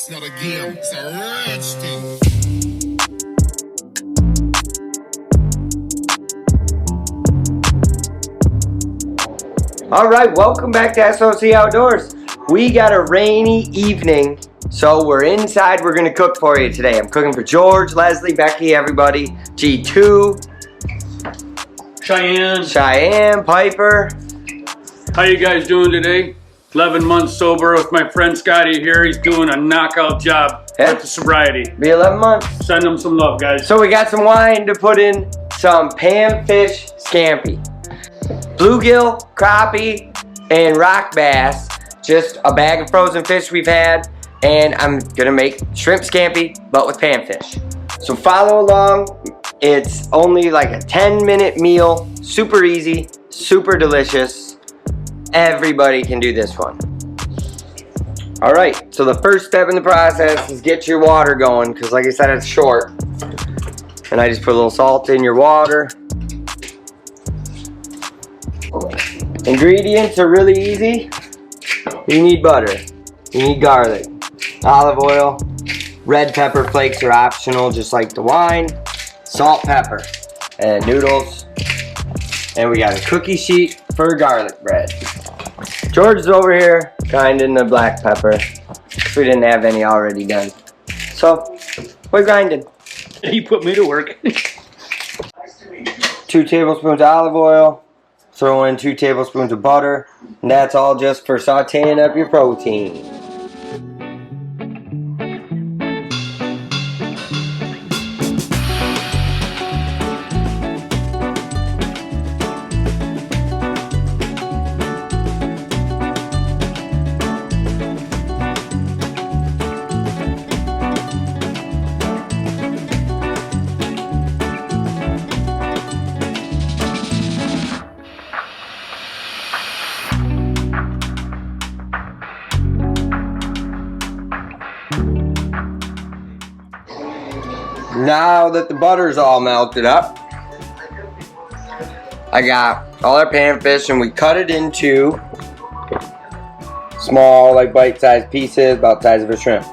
It's not a game, it's a rich thing. All right, welcome back to SOC Outdoors. We got a rainy evening, so we're inside. We're gonna cook for you today. I'm cooking for George, Leslie, Becky, everybody. G2, Cheyenne, Piper. How you guys doing today? 11 months sober with my friend Scotty here. He's doing a knockout job with the sobriety. Be 11 months. Send him some love, guys. So we got some wine to put in, some PANFISH Scampi. Bluegill, crappie, and rock bass. Just a bag of frozen fish we've had. And I'm gonna make shrimp scampi, but with panfish. So follow along. It's only like a 10-minute meal. Super easy, super delicious. Everybody can do this one. All right, so the first step in the process is get your water going, because like I said, it's short. And I just put a little salt in your water. Ingredients are really easy. You need butter, you need garlic, olive oil, red pepper flakes are optional, just like the wine, salt, pepper, and noodles. And we got a cookie sheet for garlic bread. George is over here grinding the black pepper. We didn't have any already done. So, we're grinding. He put me to work. 2 tablespoons of olive oil. Throw in 2 tablespoons of butter. And that's all just for sauteing up your protein. Now that the butter's all melted up, I got all our panfish and we cut it into small, like bite-sized pieces, about the size of a shrimp.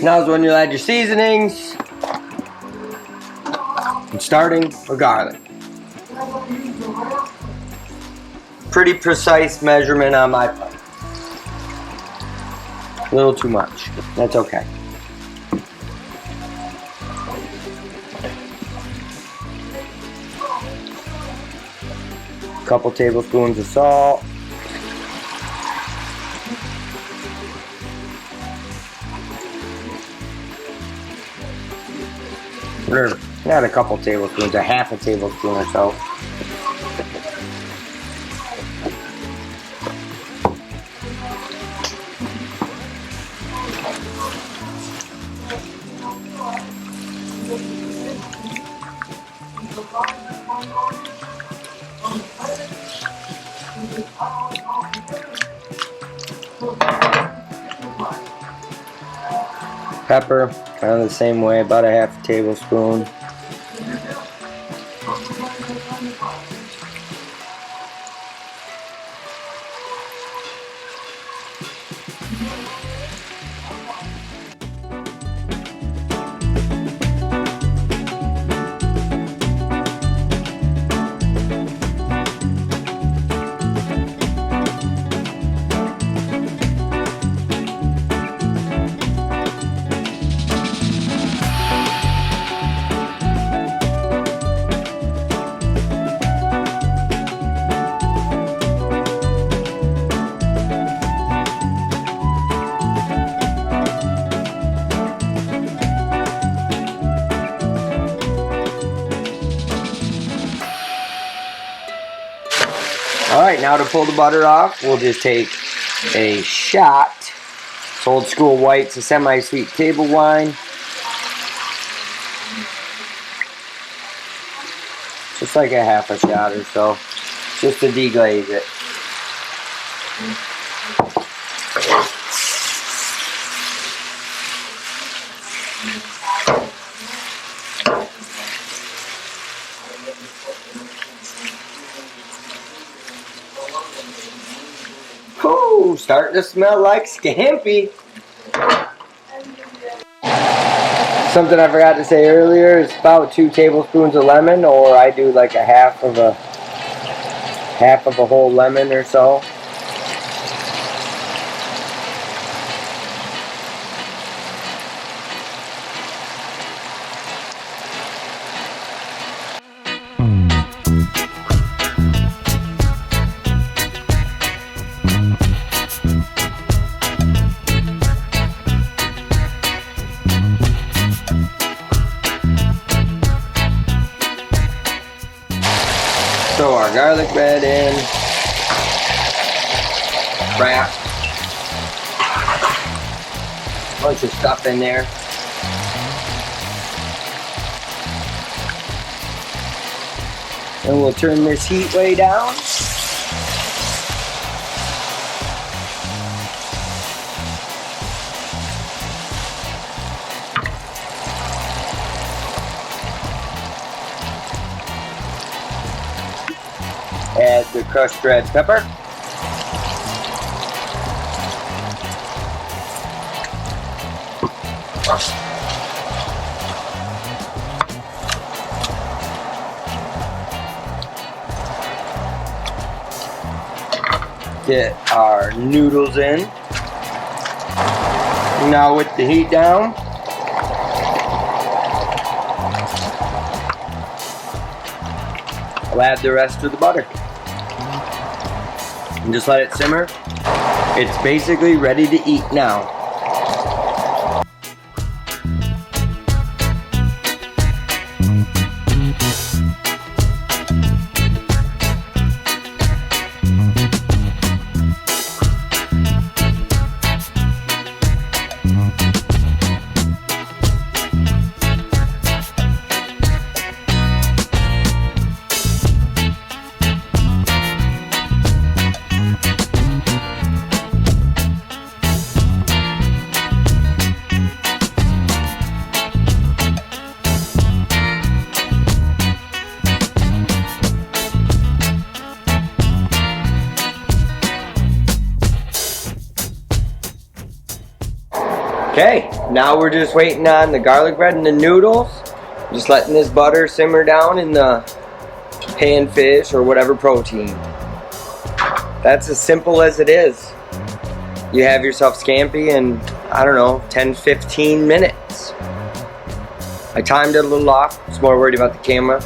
Now is when you'll add your seasonings. I'm starting with garlic. Pretty precise measurement on my part. A little too much. That's okay. Couple tablespoons of salt. Not a couple tablespoons, a half a tablespoon or so. Pepper, kind of the same way, about a half a tablespoon. Alright, now to pull the butter off, we'll just take a shot. It's old school white, it's a semi-sweet table wine. Just like a half a shot or so, just to deglaze it. Ooh, starting to smell like scampi. Something I forgot to say earlier is about 2 tablespoons of lemon, or I do like a half of a whole lemon or so. Throw our garlic bread in, wrap, bunch of stuff in there. And we'll turn this heat way down. Add the crushed red pepper. Get our noodles in. Now with the heat down, I'll add the rest of the butter. And just let it simmer. It's basically ready to eat now. Okay, now we're just waiting on the garlic bread and the noodles. Just letting this butter simmer down in the panfish or whatever protein. That's as simple as it is. You have yourself scampi in, I don't know, 10-15 minutes. I timed it a little off. I was more worried about the camera.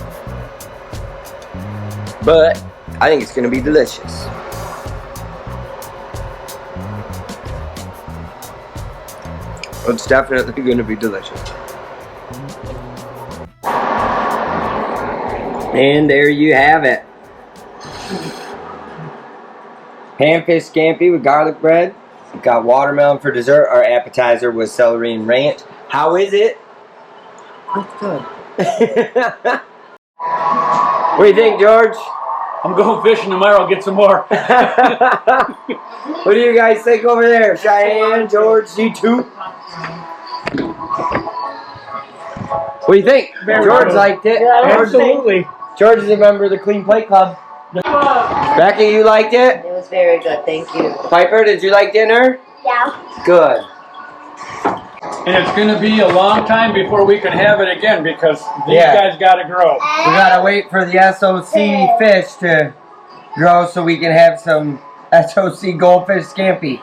But I think it's going to be delicious. It's definitely going to be delicious. And there you have it. Panfish scampi with garlic bread. We've got watermelon for dessert. Our appetizer was celery and ranch. How is it? It's good. What do you think, George? I'm going fishing tomorrow. Get some more. What do you guys think over there? Cheyenne, George, you too? What do you think? George liked it. Yeah, absolutely. George is a member of the Clean Plate Club. Becky, you liked it? It was very good, thank you. Piper, did you like dinner? Yeah. Good. And it's going to be a long time before we can have it again because these guys got to grow. We gotta wait for the SOC fish to grow so we can have some SOC goldfish scampi.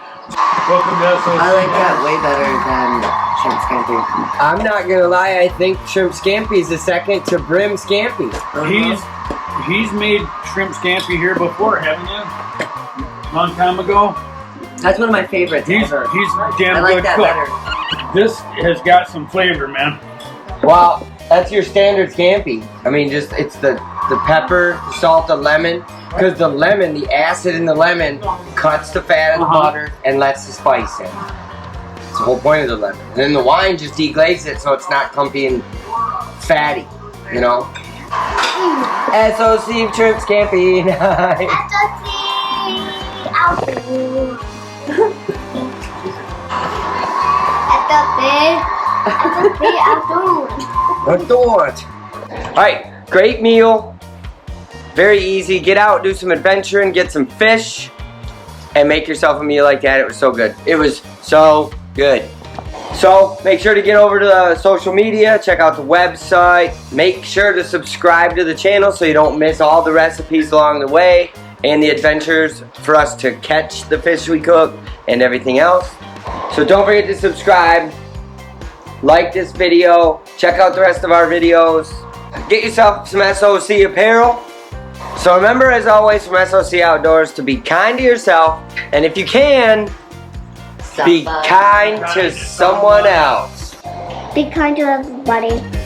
Welcome to SOC. I like that way better than shrimp scampi. I'm not gonna lie, I think shrimp scampi is the second to brim scampi. He's made shrimp scampi here before, haven't you? Long time ago. That's one of my favorites ever. He's damn I like good that cook. better. This has got some flavor, man. Well, that's your standard scampi. I mean, just it's the pepper, the salt, the lemon, Because the lemon, the acid in the lemon cuts the fat of the butter and lets the spice in. It's the whole point of the lemon. And then the wine just deglazes it so it's not clumpy and fatty, you know? SOC Shrimp Scampi night. Alright, great meal. Very easy. Get out, do some adventuring, get some fish, and make yourself a meal like that. It was so good. It was so good. So make sure to get over to the social media, check out the website, make sure to subscribe to the channel so you don't miss all the recipes along the way and the adventures for us to catch the fish we cook and everything else. So don't forget to subscribe, like this video, check out the rest of our videos, get yourself some SOC apparel. So remember, as always, from SOC Outdoors, to be kind to yourself, and if you can, be kind to someone else. Be kind to everybody.